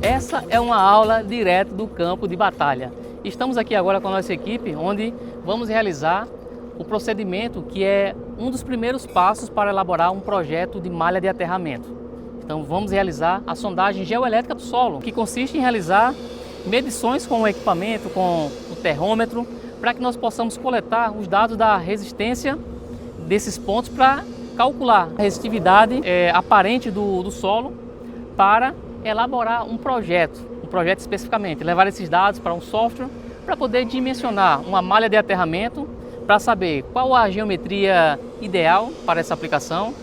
Essa é uma aula direto do campo de batalha. Estamos aqui agora com a nossa equipe, onde vamos realizar o procedimento que é um dos primeiros passos para elaborar um projeto de malha de aterramento. Então vamos realizar a sondagem geoelétrica do solo, que consiste em realizar medições com o equipamento, com o terrômetro, para que nós possamos coletar os dados da resistência desses pontos para calcular a resistividade aparente do solo para elaborar um projeto especificamente, levar esses dados para um software para poder dimensionar uma malha de aterramento, para saber qual a geometria ideal para essa aplicação,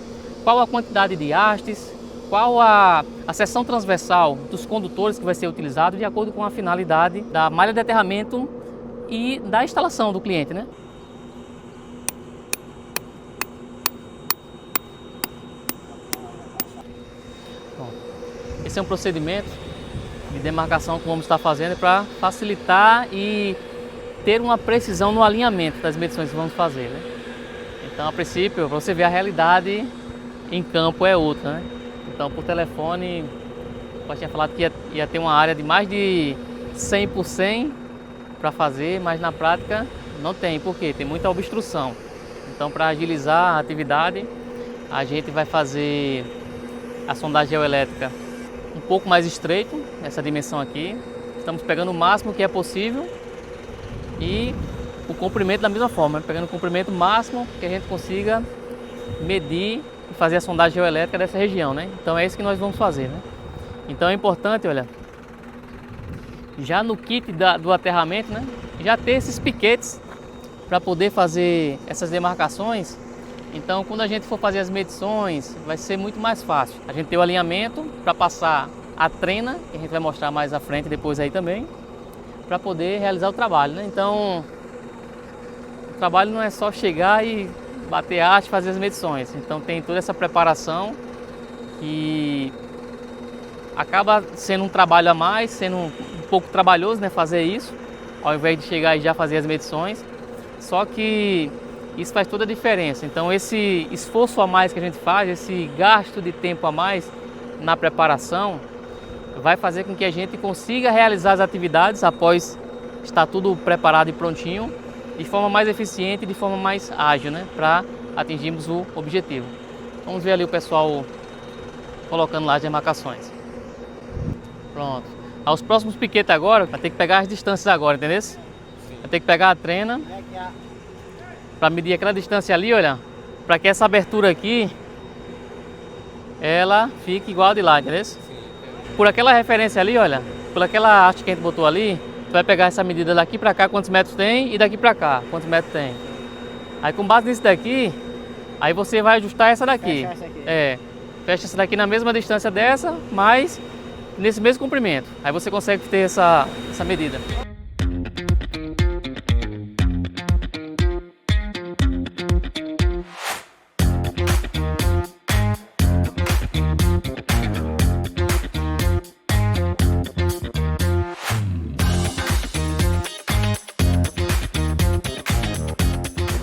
qual a quantidade de hastes, qual a seção transversal dos condutores que vai ser utilizado de acordo com a finalidade da malha de aterramento e da instalação do cliente, né? Esse é um procedimento de demarcação que vamos estar fazendo para facilitar e ter uma precisão no alinhamento das medições que vamos fazer, né? Então, a princípio, para você ver a realidade em campo é outra, né? Então, por telefone, eu tinha falado que ia ter uma área de mais de 100 por 100 para fazer, mas na prática não tem, porque tem muita obstrução. Então, para agilizar a atividade, a gente vai fazer a sondagem geoelétrica um pouco mais estreito, essa dimensão aqui. Estamos pegando o máximo que é possível e o comprimento da mesma forma, pegando o comprimento máximo que a gente consiga medir e fazer a sondagem geoelétrica dessa região, né? Então é isso que nós vamos fazer, né? Então é importante, olha, já no kit do aterramento, né, já ter esses piquetes para poder fazer essas demarcações. Então, quando a gente for fazer as medições, vai ser muito mais fácil. A gente tem o alinhamento para passar a trena, que a gente vai mostrar mais à frente depois aí também, para poder realizar o trabalho, né? Então, o trabalho não é só chegar e bater haste e fazer as medições. Então, tem toda essa preparação que acaba sendo um trabalho a mais, sendo um pouco trabalhoso, né, fazer isso, ao invés de chegar e já fazer as medições. Só que isso faz toda a diferença. Então esse esforço a mais que a gente faz, esse gasto de tempo a mais na preparação, vai fazer com que a gente consiga realizar as atividades após estar tudo preparado e prontinho, de forma mais eficiente e de forma mais ágil, né, para atingirmos o objetivo. Vamos ver ali o pessoal colocando lá as demarcações. Pronto. Aos próximos piquetes agora, vai ter que pegar as distâncias agora, entendeu? Vai ter que pegar a trena para medir aquela distância ali, olha, para que essa abertura aqui ela fique igual a de lá, entendeu? Por aquela referência ali, olha, por aquela haste que a gente botou ali, tu vai pegar essa medida daqui para cá, quantos metros tem, e daqui para cá, quantos metros tem. Aí com base nisso daqui, aí você vai ajustar essa daqui. Fecha essa aqui. Fecha essa daqui na mesma distância dessa, mas nesse mesmo comprimento. Aí você consegue ter essa medida.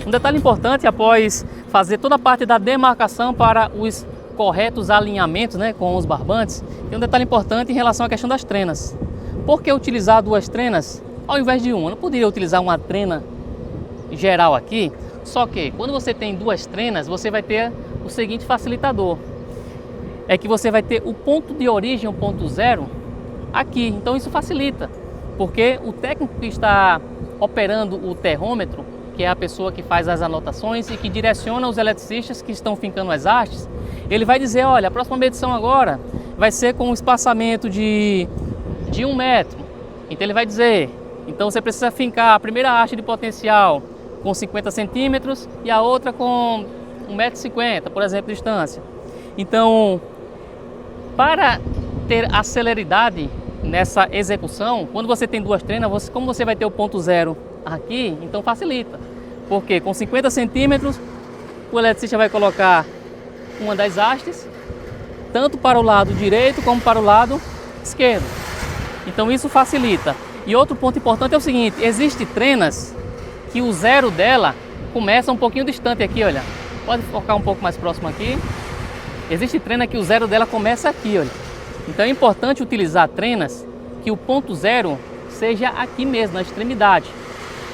Um detalhe importante após fazer toda a parte da demarcação para os corretos alinhamentos, né, com os barbantes, tem um detalhe importante em relação à questão das trenas. Por que utilizar duas trenas ao invés de uma? Eu não poderia utilizar uma trena geral aqui, só que quando você tem duas trenas, você vai ter o seguinte facilitador. É que você vai ter o ponto de origem, o ponto zero, aqui. Então isso facilita, porque o técnico que está operando o terrômetro, que é a pessoa que faz as anotações e que direciona os eletricistas que estão fincando as hastes, ele vai dizer, olha, a próxima medição agora vai ser com um espaçamento de 1 metro. Então ele vai dizer, então você precisa fincar a primeira haste de potencial com 50 centímetros e a outra com 1,50 m, por exemplo, de distância. Então, para ter a celeridade nessa execução, quando você tem duas trenas, como você vai ter o ponto zero aqui, então facilita. Porque com 50 centímetros, o eletricista vai colocar uma das hastes, tanto para o lado direito como para o lado esquerdo. Então isso facilita. E outro ponto importante é o seguinte, existem trenas que o zero dela começa um pouquinho distante aqui, olha. Pode focar um pouco mais próximo aqui. Existe trena que o zero dela começa aqui, olha. Então é importante utilizar trenas que o ponto zero seja aqui mesmo, na extremidade.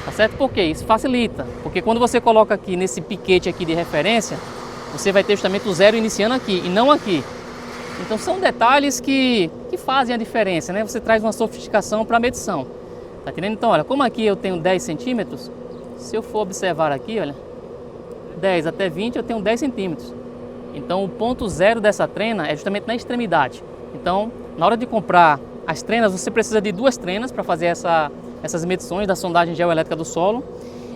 Tá certo? Por quê? Isso facilita. Porque quando você coloca aqui nesse piquete aqui de referência, você vai ter justamente o zero iniciando aqui e não aqui. Então são detalhes que fazem a diferença, né? Você traz uma sofisticação para a medição. Tá entendendo? Então, olha, como aqui eu tenho 10 centímetros, se eu for observar aqui, olha, 10 até 20 eu tenho 10 centímetros. Então o ponto zero dessa trena é justamente na extremidade. Então, na hora de comprar as trenas, você precisa de duas trenas para fazer essas medições da sondagem geoelétrica do solo.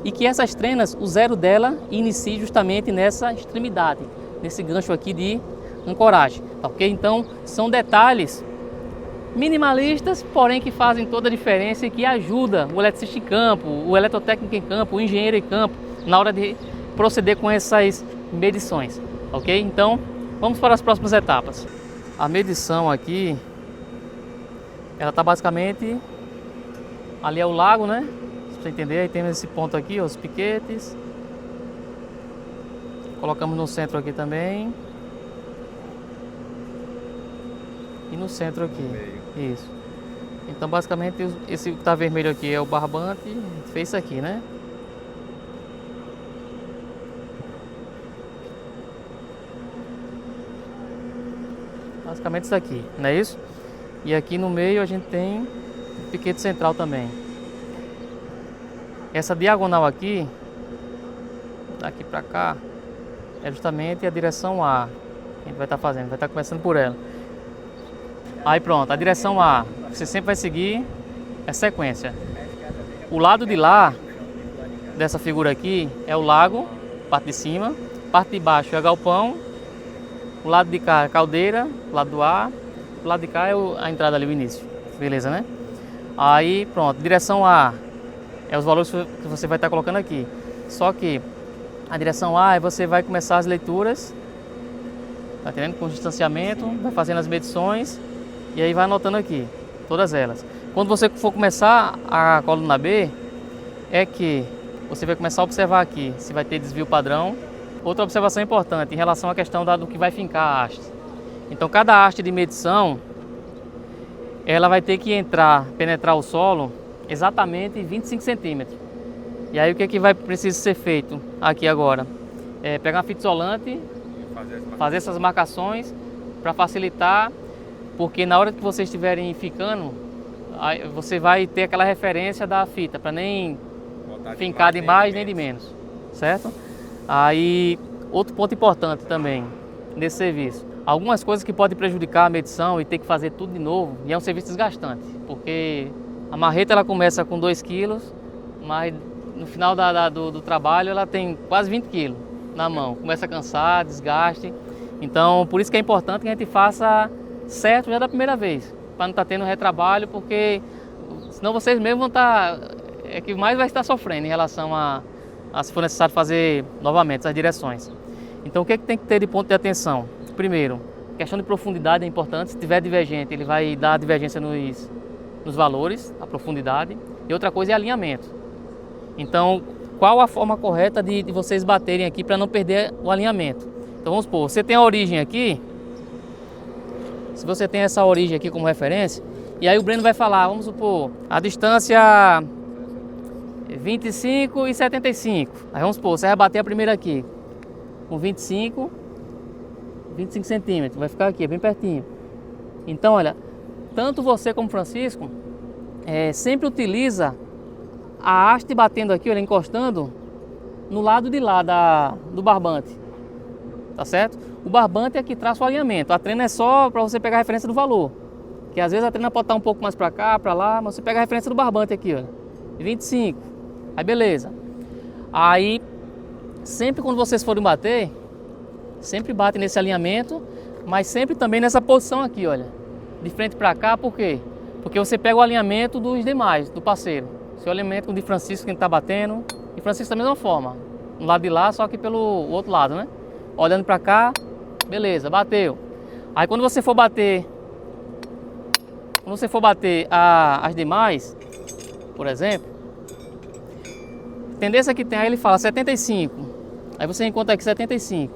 E que essas trenas, o zero dela inicie justamente nessa extremidade, nesse gancho aqui de ancoragem, tá ok? Então, são detalhes minimalistas, porém que fazem toda a diferença e que ajuda o eletricista em campo, o eletrotécnico em campo, o engenheiro em campo, na hora de proceder com essas medições, ok? Então, vamos para as próximas etapas. A medição aqui, ela está basicamente, ali é o lago, né? Pra você entender, aí temos esse ponto aqui, ó, os piquetes. Colocamos no centro aqui também. E no centro aqui. Isso. Então basicamente esse que tá vermelho aqui é o barbante. Fez isso aqui, né? Basicamente isso aqui, não é isso? E aqui no meio a gente tem o piquete central também. Essa diagonal aqui, daqui para cá, é justamente a direção A. Que a gente vai estar fazendo, vai estar começando por ela. Aí pronto, a direção A, você sempre vai seguir a sequência. O lado de lá, dessa figura aqui, é o lago, parte de cima. Parte de baixo é galpão. O lado de cá é caldeira, o lado do A. O lado de cá é a entrada ali, o início. Beleza, né? Aí pronto, direção A é os valores que você vai estar colocando aqui. Só que a direção A, você vai começar as leituras, tá entendendo? Com distanciamento, vai fazendo as medições e aí vai anotando aqui, todas elas. Quando você for começar a coluna B, é que você vai começar a observar aqui se vai ter desvio padrão. Outra observação importante em relação à questão do que vai fincar a haste. Então cada haste de medição, ela vai ter que penetrar o solo exatamente 25 centímetros. E aí o que vai precisar ser feito aqui agora? É pegar uma fita isolante, fazer essas marcações para facilitar, porque na hora que vocês estiverem ficando, você vai ter aquela referência da fita, para nem fincar de mais nem de menos, certo? Aí, outro ponto importante também nesse serviço, algumas coisas que podem prejudicar a medição e ter que fazer tudo de novo, e é um serviço desgastante, porque a marreta ela começa com 2 kg, mas no final do trabalho ela tem quase 20 kg na mão, começa a cansar, desgaste. Então por isso que é importante que a gente faça certo já da primeira vez, para não estar tendo retrabalho, porque senão vocês mesmos vão estar, é que mais vai estar sofrendo em relação a se for necessário fazer novamente as direções. Então o que tem que ter de ponto de atenção? Primeiro, questão de profundidade é importante, se tiver divergente ele vai dar divergência nos valores, a profundidade, e outra coisa é alinhamento. Então, qual a forma correta de vocês baterem aqui para não perder o alinhamento? Então vamos supor, você tem a origem aqui, se você tem essa origem aqui como referência, e aí o Breno vai falar, vamos supor, a distância 25 e 75. Aí vamos supor, você vai bater a primeira aqui com 25 centímetros, vai ficar aqui, bem pertinho. Então, olha, tanto você como Francisco sempre utiliza a haste batendo aqui, olha, encostando no lado de lá do barbante, tá certo? O barbante é que traz o alinhamento, a trena é só para você pegar a referência do valor, que às vezes a trena pode estar um pouco mais para cá, para lá, mas você pega a referência do barbante aqui, olha, 25, aí beleza. Aí, sempre quando vocês forem bater, sempre bate nesse alinhamento, mas sempre também nessa posição aqui, olha, de frente para cá, por quê? Porque você pega o alinhamento dos demais, do parceiro. Seu alinhamento de Francisco que está batendo, e Francisco da mesma forma. No lado de lá, só que pelo outro lado, né? Olhando para cá, beleza, bateu. Aí quando você for bater as demais, por exemplo, a tendência que tem, aí ele fala 75. Aí você encontra aqui 75.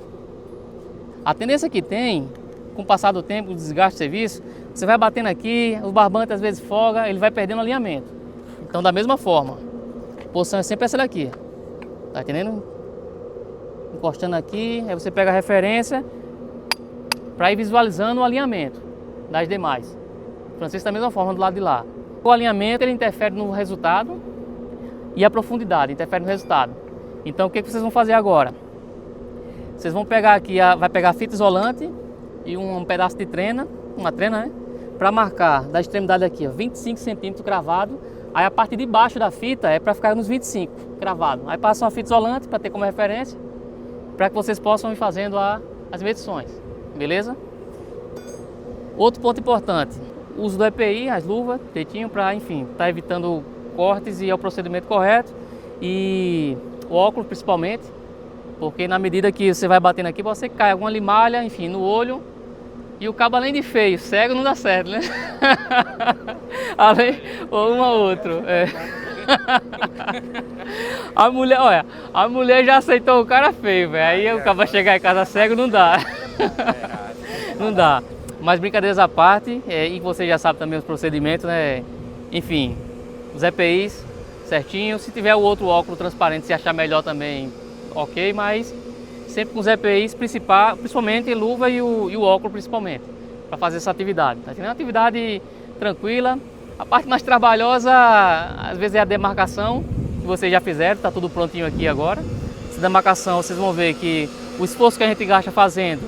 A tendência que tem, com o passar do tempo, o desgaste do serviço, você vai batendo aqui, o barbante às vezes folga, ele vai perdendo alinhamento. Então da mesma forma, a posição é sempre essa daqui. Tá entendendo? Encostando aqui, aí você pega a referência para ir visualizando o alinhamento das demais. Francisco da mesma forma do lado de lá. O alinhamento ele interfere no resultado e a profundidade interfere no resultado. Então o que vocês vão fazer agora? Vocês vão pegar aqui, vai pegar a fita isolante e um pedaço de trena, uma trena, né? Para marcar da extremidade aqui, ó, 25 centímetros cravado. Aí a parte de baixo da fita é para ficar nos 25 cravado. Aí passa uma fita isolante para ter como referência, para que vocês possam ir fazendo as medições, beleza? Outro ponto importante, o uso do EPI, as luvas, direitinho, para, enfim, tá evitando cortes e é o procedimento correto. E o óculos principalmente, porque na medida que você vai batendo aqui, você cai alguma limalha, enfim, no olho. E o cabo, além de feio, cego não dá certo, né? Além, ou um ou outro. É. A mulher, olha, a mulher já aceitou o cara feio, velho. Aí o cabo chegar em casa cego não dá. Não dá. Mas brincadeiras à parte, e você já sabe também os procedimentos, né? Enfim, os EPIs certinho. Se tiver o outro óculos transparente, se achar melhor também, ok, mas sempre com os EPIs principalmente luva e o óculos principalmente, para fazer essa atividade. Tá? É uma atividade tranquila. A parte mais trabalhosa, às vezes, é a demarcação, que vocês já fizeram, tá tudo prontinho aqui agora. Essa demarcação, vocês vão ver que o esforço que a gente gasta fazendo,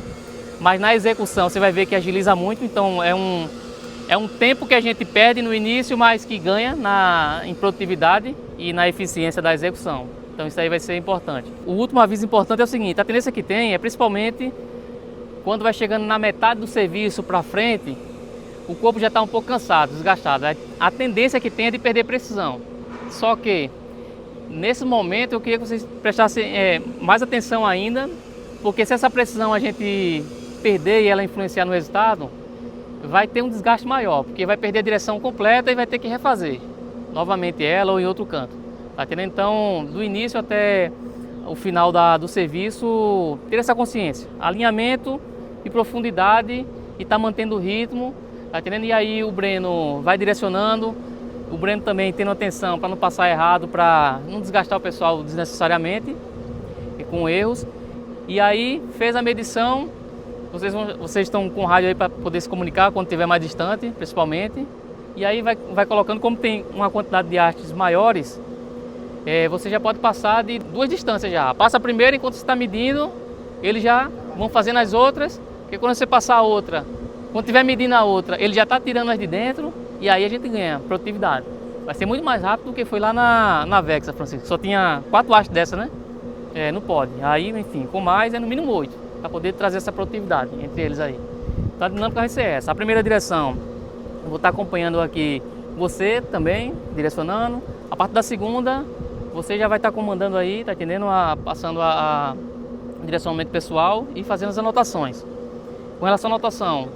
mas na execução você vai ver que agiliza muito, então é um tempo que a gente perde no início, mas que ganha em produtividade e na eficiência da execução. Então isso aí vai ser importante. O último aviso importante é o seguinte, a tendência que tem é principalmente quando vai chegando na metade do serviço para frente, o corpo já está um pouco cansado, desgastado. A tendência que tem é de perder precisão. Só que nesse momento eu queria que vocês prestassem mais atenção ainda, porque se essa precisão a gente perder e ela influenciar no resultado, vai ter um desgaste maior, porque vai perder a direção completa e vai ter que refazer novamente ela ou em outro canto. Tá entendendo? Então, do início até o final do serviço, ter essa consciência, alinhamento e profundidade e tá mantendo o ritmo, tá entendendo? E aí o Breno vai direcionando, o Breno também tendo atenção para não passar errado, para não desgastar o pessoal desnecessariamente e com erros. E aí fez a medição, vocês estão com o rádio aí para poder se comunicar quando estiver mais distante, principalmente. E aí vai colocando, como tem uma quantidade de hastes maiores, você já pode passar de duas distâncias já. Passa a primeira enquanto você está medindo, eles já vão fazendo as outras, porque quando você passar a outra, quando estiver medindo a outra, ele já está tirando as de dentro e aí a gente ganha produtividade. Vai ser muito mais rápido do que foi lá na Vexa, Francisco. Só tinha 4 hastes dessa, né? Não pode. Aí, enfim, com mais é no mínimo 8, para poder trazer essa produtividade entre eles aí. Então a dinâmica vai ser essa. A primeira direção, eu vou estar acompanhando aqui você também, direcionando. A parte da segunda, você já vai estar comandando aí, tá entendendo? Passando a direcionamento pessoal e fazendo as anotações. Com relação à anotação,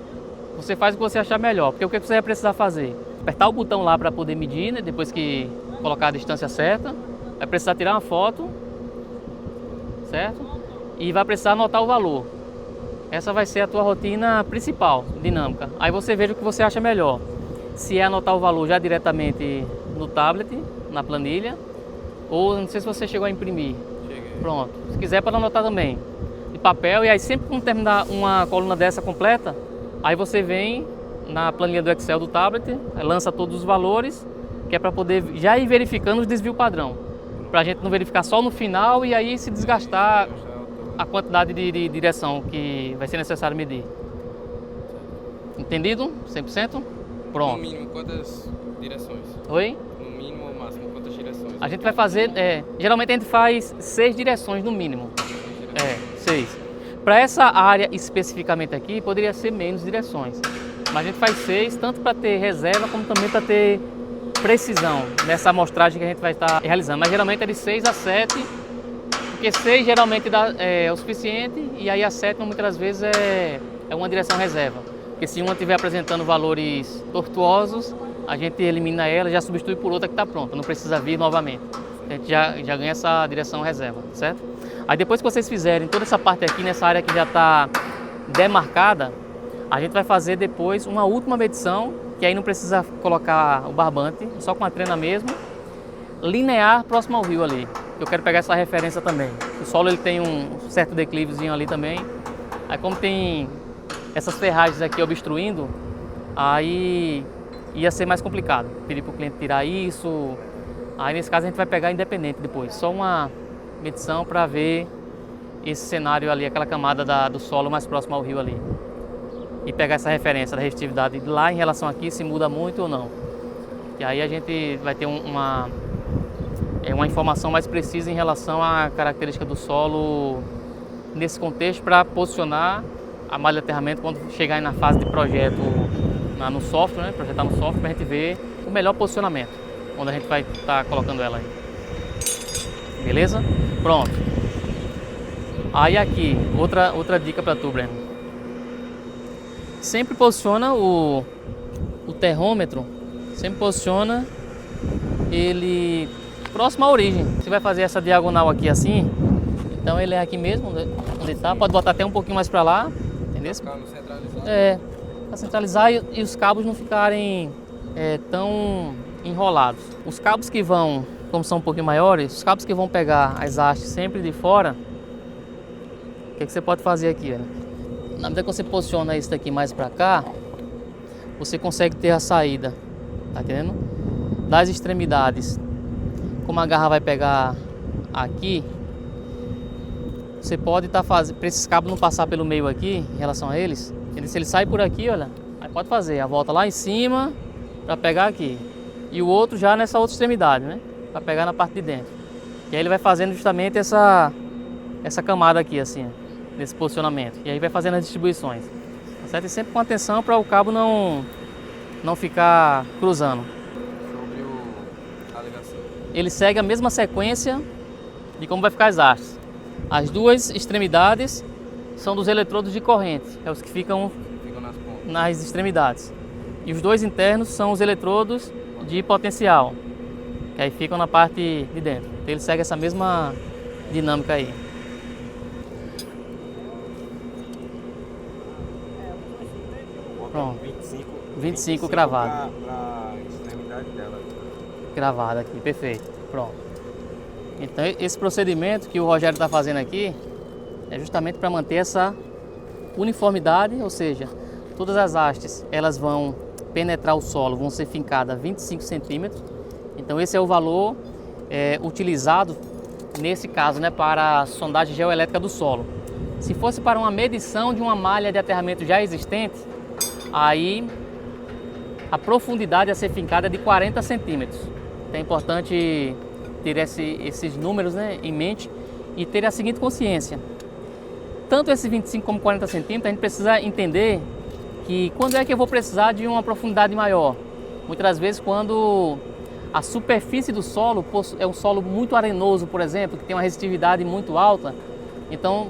você faz o que você achar melhor, porque o que você vai precisar fazer? Apertar o botão lá para poder medir, né? Depois que colocar a distância certa, vai precisar tirar uma foto, certo? E vai precisar anotar o valor. Essa vai ser a tua rotina principal, dinâmica. Aí você veja o que você acha melhor. Se é anotar o valor já diretamente no tablet, na planilha, ou não sei se você chegou a imprimir. Cheguei. Pronto. Se quiser, pode anotar também. De papel, e aí sempre que terminar uma coluna dessa completa, aí você vem na planilha do Excel do tablet, lança todos os valores, que é para poder já ir verificando os desvios padrão. Para a gente não verificar só no final e aí se desgastar a quantidade de direção que vai ser necessário medir. Entendido? 100%? Pronto. No mínimo, quantas direções? Oi? No mínimo ou máximo, quantas direções? A gente vai fazer, geralmente a gente faz 6 direções no mínimo. 6. Para essa área especificamente aqui, poderia ser menos direções. Mas a gente faz 6, tanto para ter reserva como também para ter precisão nessa amostragem que a gente vai estar realizando. Mas geralmente é de 6 a 7, porque 6 geralmente é o suficiente e aí a 7 muitas das vezes é uma direção reserva. Porque se uma estiver apresentando valores tortuosos, a gente elimina ela e já substitui por outra que está pronta, não precisa vir novamente. A gente já ganha essa direção reserva, certo? Aí depois que vocês fizerem toda essa parte aqui, nessa área que já está demarcada, a gente vai fazer depois uma última medição, que aí não precisa colocar o barbante, só com a trena mesmo, linear próximo ao rio ali. Eu quero pegar essa referência também. O solo ele tem um certo declivezinho ali também. Aí como tem essas ferragens aqui obstruindo, aí ia ser mais complicado. Pedir para o cliente tirar isso. Aí nesse caso a gente vai pegar independente depois. Só uma medição para ver esse cenário ali, aquela camada do solo mais próximo ao rio ali. E pegar essa referência da resistividade lá em relação aqui, se muda muito ou não. E aí a gente vai ter uma informação mais precisa em relação à característica do solo nesse contexto para posicionar a malha de aterramento quando chegar aí na fase de projeto no software, né? Projetar no software para a gente ver o melhor posicionamento, onde a gente vai estar colocando ela aí. Beleza? Pronto. Aí aqui, outra dica para tu, Breno. Sempre posiciona o terrômetro, sempre posiciona ele próximo à origem. Você vai fazer essa diagonal aqui assim, então ele é aqui mesmo, onde está. Pode botar até um pouquinho mais para lá, entendeu? Para centralizar e os cabos não ficarem tão enrolados. Os cabos que vão, como são um pouquinho maiores, os cabos que vão pegar as hastes sempre de fora, o que você pode fazer aqui, ó? Na medida que você posiciona isso daqui mais para cá, você consegue ter a saída, tá entendendo? Das extremidades. Como a garra vai pegar aqui, você pode estar fazendo, para esses cabos não passar pelo meio aqui, em relação a eles, se ele sai por aqui, olha, aí pode fazer a volta lá em cima para pegar aqui. E o outro já nessa outra extremidade, né? Para pegar na parte de dentro. E aí ele vai fazendo justamente essa camada aqui, assim, ó, nesse posicionamento. E aí vai fazendo as distribuições. Tá certo? E sempre com atenção para o cabo não ficar cruzando. Sobre a ligação. Ele segue a mesma sequência de como vai ficar as hastes. As duas extremidades são dos eletrodos de corrente, é os que ficam nas extremidades. E os dois internos são os eletrodos de potencial, que aí ficam na parte de dentro. Então ele segue essa mesma dinâmica aí. Pronto. 25 cravado. Pra extremidade dela. Gravado aqui, perfeito. Pronto. Então esse procedimento que o Rogério está fazendo aqui é justamente para manter essa uniformidade, ou seja, todas as hastes elas vão penetrar o solo, vão ser fincadas a 25 centímetros. Então esse é o valor utilizado nesse caso, né, para a sondagem geoelétrica do solo. Se fosse para uma medição de uma malha de aterramento já existente, aí a profundidade a ser fincada é de 40 centímetros. Então é importante ter esses números, né, em mente e ter a seguinte consciência. Tanto esses 25 como 40 centímetros, a gente precisa entender que quando é que eu vou precisar de uma profundidade maior. Muitas das vezes quando a superfície do solo é um solo muito arenoso, por exemplo, que tem uma resistividade muito alta. Então,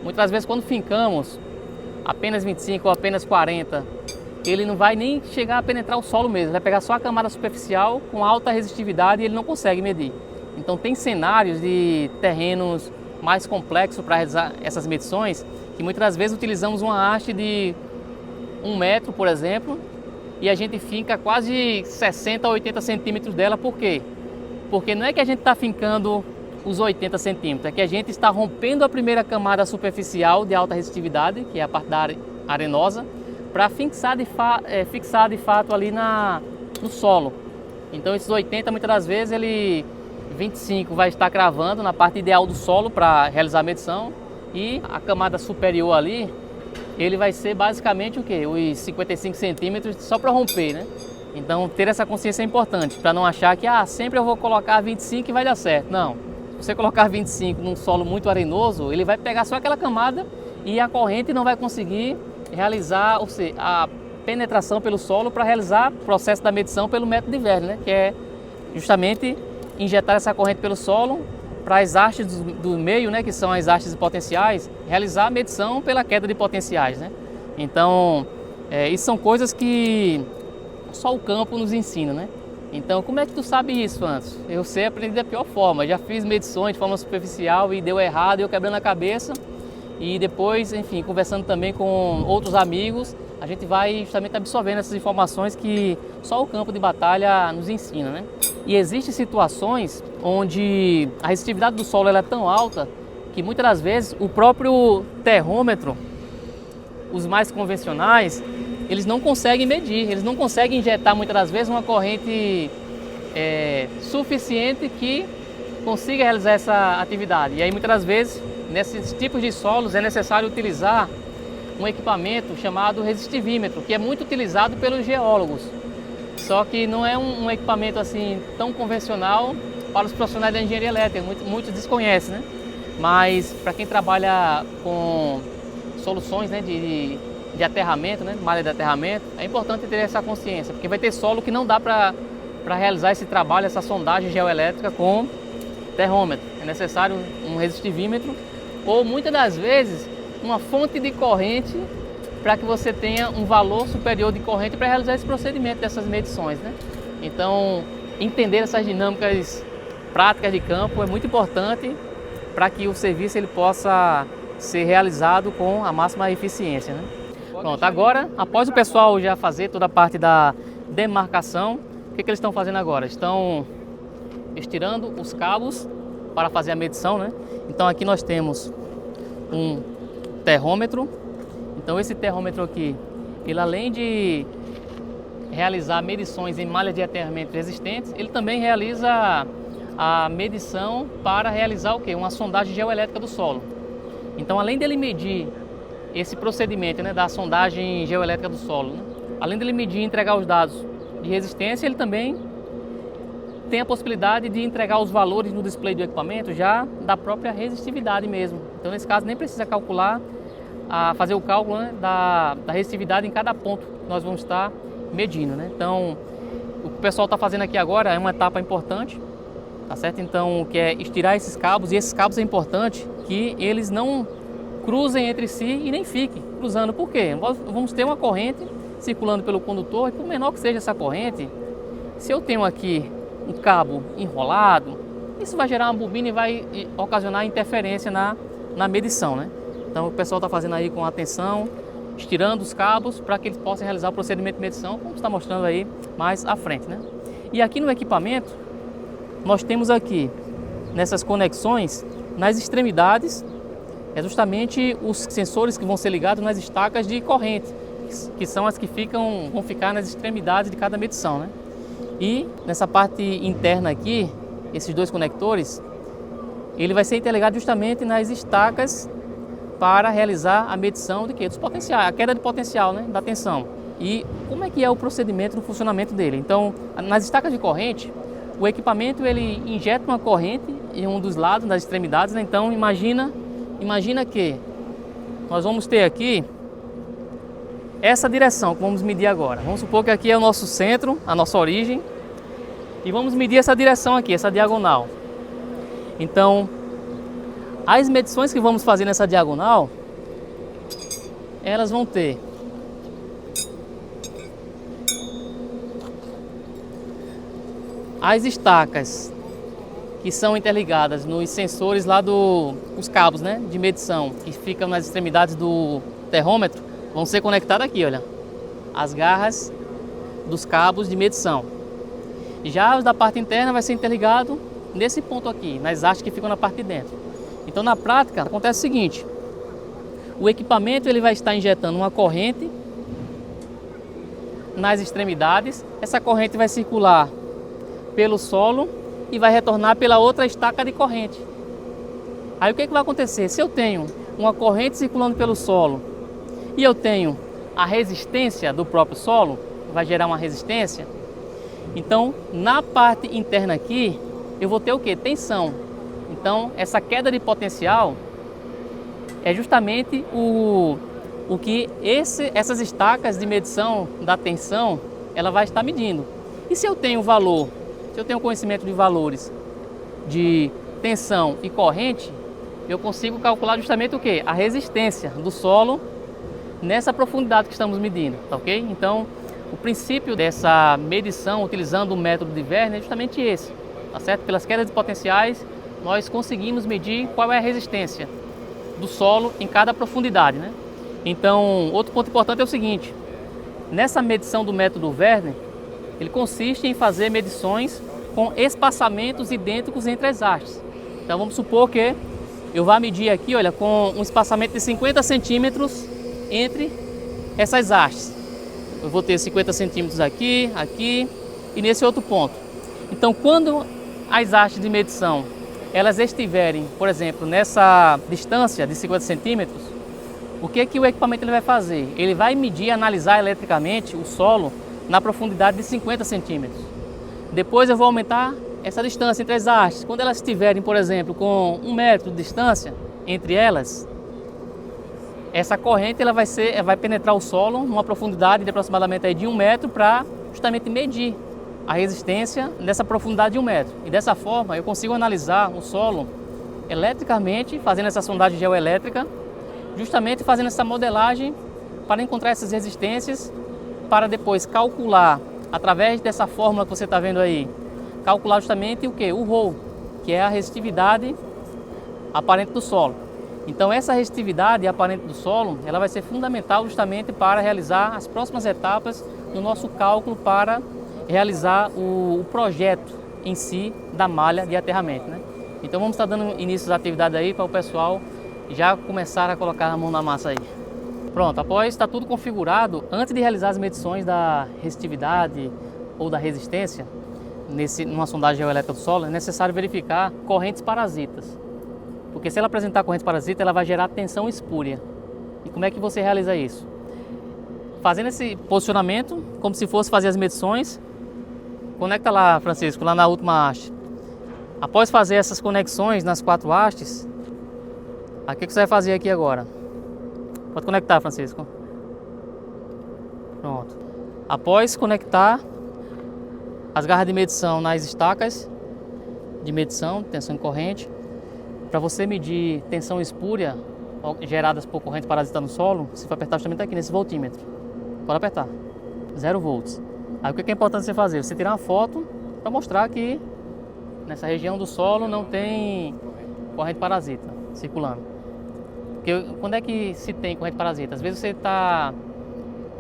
muitas das vezes quando fincamos apenas 25 ou apenas 40, ele não vai nem chegar a penetrar o solo mesmo, vai pegar só a camada superficial com alta resistividade e ele não consegue medir. Então tem cenários de terrenos mais complexos para realizar essas medições, que muitas das vezes utilizamos uma haste de 1 metro, por exemplo, e a gente finca quase 60 a 80 centímetros dela. Por quê? Porque não é que a gente está fincando os 80 centímetros, é que a gente está rompendo a primeira camada superficial de alta resistividade, que é a parte da arenosa, para fixar de fato ali no solo. Então esses 80 muitas das vezes 25 vai estar cravando na parte ideal do solo para realizar a medição, e a camada superior ali ele vai ser basicamente o que? Os 55 centímetros só para romper, né? Então ter essa consciência é importante, para não achar que sempre eu vou colocar 25 e vai dar certo. Não, se você colocar 25 num solo muito arenoso, ele vai pegar só aquela camada e a corrente não vai conseguir realizar, ou seja, a penetração pelo solo para realizar o processo da medição pelo método de Verner, né? Que é justamente injetar essa corrente pelo solo para as hastes do meio, né? Que são as hastes potenciais, realizar a medição pela queda de potenciais, né? Então, isso são coisas que só o campo nos ensina, né? Então, como é que tu sabe isso antes? Eu sei aprender da pior forma, já fiz medições de forma superficial e deu errado, eu quebrando a cabeça. E depois, enfim, conversando também com outros amigos, a gente vai justamente absorvendo essas informações que só o campo de batalha nos ensina, né? E existem situações onde a resistividade do solo ela é tão alta que muitas das vezes o próprio terrômetro, os mais convencionais, eles não conseguem medir, eles não conseguem injetar muitas das vezes uma corrente suficiente que consiga realizar essa atividade. E aí muitas das vezes, nesses tipos de solos, é necessário utilizar um equipamento chamado resistivímetro, que é muito utilizado pelos geólogos. Só que não é um equipamento assim tão convencional para os profissionais da engenharia elétrica, muitos desconhecem, né? Mas para quem trabalha com soluções, né, de aterramento, né, malha de aterramento, é importante ter essa consciência, porque vai ter solo que não dá para realizar esse trabalho, essa sondagem geoelétrica com terrômetro. É necessário um resistivímetro ou muitas das vezes uma fonte de corrente para que você tenha um valor superior de corrente para realizar esse procedimento dessas medições, né? Então, entender essas dinâmicas práticas de campo é muito importante para que o serviço ele possa ser realizado com a máxima eficiência, né? Pronto, agora, após o pessoal já fazer toda a parte da demarcação, o que eles estão fazendo agora? Estão estirando os cabos para fazer a medição, né? Então aqui nós temos um terrômetro. Então esse terrômetro aqui, ele além de realizar medições em malhas de aterramento existentes, ele também realiza a medição para realizar o quê? Uma sondagem geoelétrica do solo. Então além dele medir esse procedimento, né, da sondagem geoelétrica do solo, né, além dele medir e entregar os dados de resistência, ele também tem a possibilidade de entregar os valores no display do equipamento já da própria resistividade mesmo. Então nesse caso nem precisa calcular, fazer o cálculo, né, da resistividade em cada ponto que nós vamos estar medindo, né? Então o que o pessoal está fazendo aqui agora é uma etapa importante, tá certo? Então que é estirar esses cabos, e esses cabos é importante que eles não cruzem entre si e nem fiquem cruzando. Por quê? Vamos ter uma corrente circulando pelo condutor e por menor que seja essa corrente, se eu tenho aqui um cabo enrolado, isso vai gerar uma bobina e vai ocasionar interferência na medição, né? Então o pessoal está fazendo aí com atenção, estirando os cabos para que eles possam realizar o procedimento de medição, como está mostrando aí mais à frente, né? E aqui no equipamento, nós temos aqui, nessas conexões, nas extremidades, é justamente os sensores que vão ser ligados nas estacas de corrente, que são as que vão ficar nas extremidades de cada medição, né? E nessa parte interna aqui, esses dois conectores, ele vai ser interligado justamente nas estacas para realizar a medição de quê? Dos potenciais, a queda de potencial, né, da tensão. E como é que é o procedimento no funcionamento dele? Então, nas estacas de corrente, o equipamento ele injeta uma corrente em um dos lados, das extremidades, né? Então imagina que nós vamos ter aqui essa direção que vamos medir agora. Vamos supor que aqui é o nosso centro, a nossa origem, e vamos medir essa direção aqui, essa diagonal. Então, as medições que vamos fazer nessa diagonal, elas vão ter as estacas que são interligadas nos sensores lá os cabos, né, de medição que ficam nas extremidades do terrômetro, vão ser conectadas aqui, olha, as garras dos cabos de medição. Já os da parte interna vai ser interligado nesse ponto aqui, nas hastes que ficam na parte de dentro. Então na prática acontece o seguinte: o equipamento ele vai estar injetando uma corrente nas extremidades, essa corrente vai circular pelo solo e vai retornar pela outra estaca de corrente. Aí o que vai acontecer? Se eu tenho uma corrente circulando pelo solo e eu tenho a resistência do próprio solo, vai gerar uma resistência, então na parte interna aqui eu vou ter o que? Tensão. Então essa queda de potencial é justamente o que essas estacas de medição da tensão, ela vai estar medindo. E se eu tenho valor, se eu tenho conhecimento de valores de tensão e corrente, eu consigo calcular justamente o que? A resistência do solo nessa profundidade que estamos medindo, tá ok? Então, o princípio dessa medição utilizando o método de Verne é justamente esse, tá certo? Pelas quedas de potenciais, nós conseguimos medir qual é a resistência do solo em cada profundidade, né? Então, outro ponto importante é o seguinte: nessa medição do método Verne, ele consiste em fazer medições com espaçamentos idênticos entre as hastes. Então, vamos supor que eu vá medir aqui, olha, com um espaçamento de 50 centímetros entre essas hastes. Eu vou ter 50 centímetros aqui, aqui e nesse outro ponto. Então, quando as hastes de medição elas estiverem, por exemplo, nessa distância de 50 centímetros, o que o equipamento ele vai fazer? Ele vai medir, analisar eletricamente o solo na profundidade de 50 centímetros. Depois eu vou aumentar essa distância entre as hastes. Quando elas estiverem, por exemplo, com 1 metro de distância entre elas, essa corrente ela vai penetrar o solo numa profundidade de aproximadamente aí de 1 metro para justamente medir a resistência nessa profundidade de 1 metro. E dessa forma eu consigo analisar o solo eletricamente, fazendo essa sondagem geoelétrica, justamente fazendo essa modelagem para encontrar essas resistências, para depois calcular, através dessa fórmula que você está vendo aí, calcular justamente o que? O ρ, que é a resistividade aparente do solo. Então essa resistividade aparente do solo, ela vai ser fundamental justamente para realizar as próximas etapas no nosso cálculo para realizar o projeto em si da malha de aterramento, né? Então vamos estar dando início às atividades aí para o pessoal já começar a colocar a mão na massa aí. Pronto, após estar tudo configurado, antes de realizar as medições da resistividade ou da resistência, numa sondagem geoelétrica do solo, é necessário verificar correntes parasitas. Porque se ela apresentar correntes parasitas, ela vai gerar tensão espúria. E como é que você realiza isso? Fazendo esse posicionamento, como se fosse fazer as medições. Conecta lá, Francisco, lá na última haste. Após fazer essas conexões nas 4 hastes, o que você vai fazer aqui agora? Pode conectar, Francisco. Pronto. Após conectar as garras de medição nas estacas de medição, tensão e corrente, para você medir tensão espúria geradas por corrente parasita no solo, você vai apertar justamente aqui nesse voltímetro. Pode apertar. 0 volts. Aí o que é importante você fazer? Você tirar uma foto para mostrar que nessa região do solo não tem corrente parasita circulando. Porque quando é que se tem corrente parasita? Às vezes você está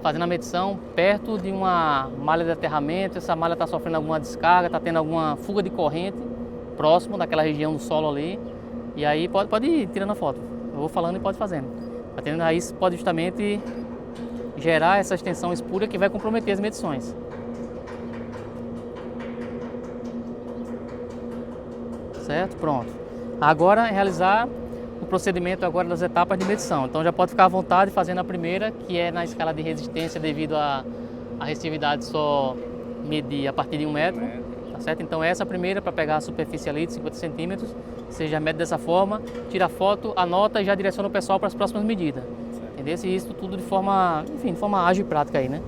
fazendo a medição perto de uma malha de aterramento, essa malha está sofrendo alguma descarga, está tendo alguma fuga de corrente próximo daquela região do solo ali, e aí pode ir tirando a foto. Eu vou falando e pode ir fazendo. Aí isso pode justamente gerar essa extensão espúria que vai comprometer as medições. Certo? Pronto. Agora realizar o procedimento agora das etapas de medição. Então já pode ficar à vontade fazendo a primeira, que é na escala de resistência devido à resistividade só medir a partir de 1 metro. Tá certo? Então essa primeira para pegar a superfície ali de 50 centímetros, você já mede dessa forma, tira a foto, anota e já direciona o pessoal para as próximas medidas. Entendeu? E isso tudo de forma, enfim, de forma ágil e prática aí, né?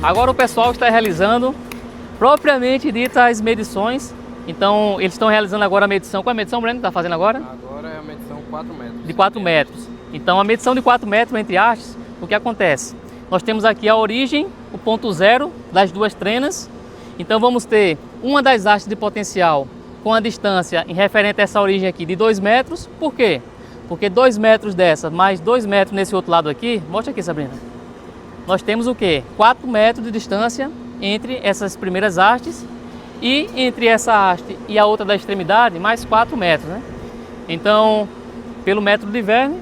Agora o pessoal está realizando propriamente dita as medições. Então eles estão realizando agora a medição. Qual é a medição, Breno, que está fazendo agora? Agora é a medição 4 metros. De 4 metros. Então a medição de 4 metros entre hastes, o que acontece? Nós temos aqui a origem, o ponto zero das duas trenas. Então vamos ter uma das hastes de potencial com a distância em referente a essa origem aqui de 2 metros. Por quê? Porque 2 metros dessa mais 2 metros nesse outro lado aqui, mostra aqui, Sabrina. Nós temos o quê? 4 metros de distância entre essas primeiras hastes e entre essa haste e a outra da extremidade, mais 4 metros, né? Então, pelo método de Verne,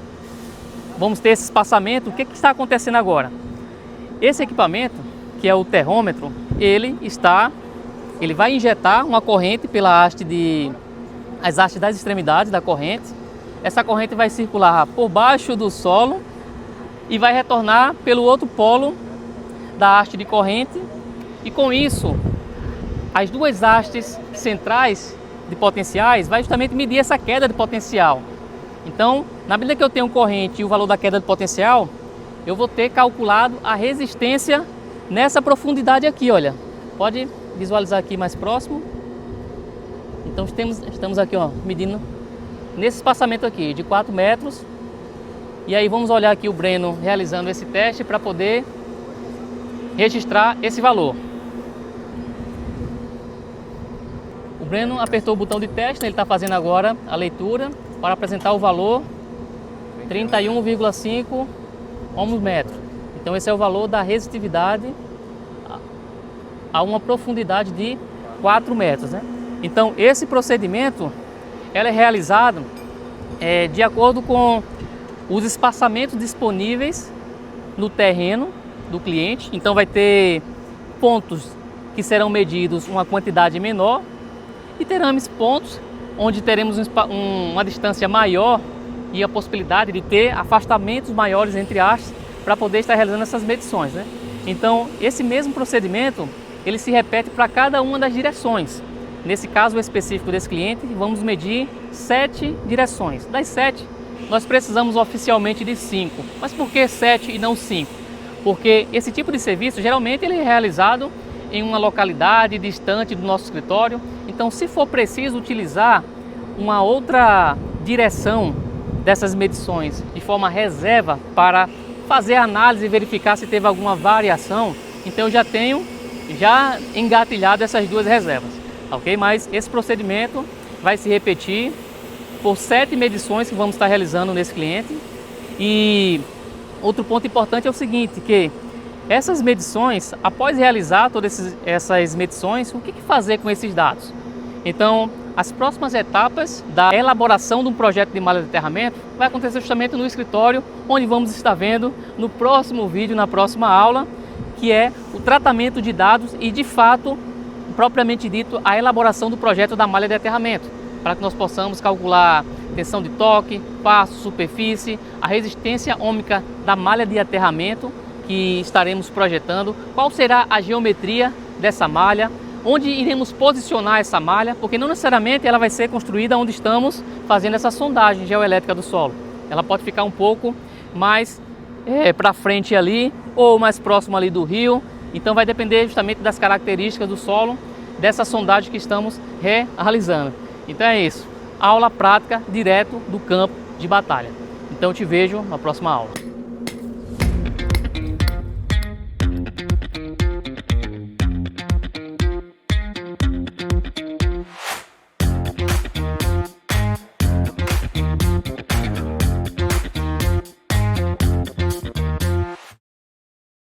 vamos ter esse espaçamento. O que está acontecendo agora? Esse equipamento, que é o terrômetro, ele vai injetar uma corrente pela as hastes das extremidades da corrente. Essa corrente vai circular por baixo do solo e vai retornar pelo outro polo da haste de corrente, e com isso as duas hastes centrais de potenciais vai justamente medir essa queda de potencial. Então, na medida que eu tenho corrente e o valor da queda de potencial, eu vou ter calculado a resistência nessa profundidade aqui, olha. Pode visualizar aqui mais próximo. Então estamos aqui, ó, medindo nesse espaçamento aqui de 4 metros. E aí vamos olhar aqui o Breno realizando esse teste para poder registrar esse valor. O Breno apertou o botão de teste, né? Ele está fazendo agora a leitura para apresentar o valor 31,5 ohms metro. Então esse é o valor da resistividade a uma profundidade de 4 metros, né? Então esse procedimento é realizado de acordo com os espaçamentos disponíveis no terreno do cliente. Então vai ter pontos que serão medidos uma quantidade menor e teremos pontos onde teremos uma distância maior e a possibilidade de ter afastamentos maiores entre hastes para poder estar realizando essas medições, né? Então esse mesmo procedimento ele se repete para cada uma das direções. Nesse caso específico desse cliente, vamos medir 7 direções. Das 7, nós precisamos oficialmente de 5. Mas por que 7 e não 5? Porque esse tipo de serviço, geralmente, ele é realizado em uma localidade distante do nosso escritório. Então, se for preciso utilizar uma outra direção dessas medições de forma reserva para fazer a análise e verificar se teve alguma variação, então eu já tenho engatilhado essas duas reservas, ok? Mas esse procedimento vai se repetir por 7 medições que vamos estar realizando nesse cliente. E outro ponto importante é o seguinte, que essas medições, após realizar todas essas medições, o que fazer com esses dados? Então, as próximas etapas da elaboração de um projeto de malha de aterramento vai acontecer justamente no escritório, onde vamos estar vendo no próximo vídeo, na próxima aula, que é o tratamento de dados e, de fato, propriamente dito, a elaboração do projeto da malha de aterramento, para que nós possamos calcular tensão de toque, passo, superfície, a resistência ômica da malha de aterramento que estaremos projetando, qual será a geometria dessa malha, onde iremos posicionar essa malha, porque não necessariamente ela vai ser construída onde estamos fazendo essa sondagem geoelétrica do solo. Ela pode ficar um pouco mais para frente ali, ou mais próximo ali do rio. Então vai depender justamente das características do solo, dessa sondagem que estamos realizando. Então é isso, aula prática direto do campo de batalha. Então eu te vejo na próxima aula.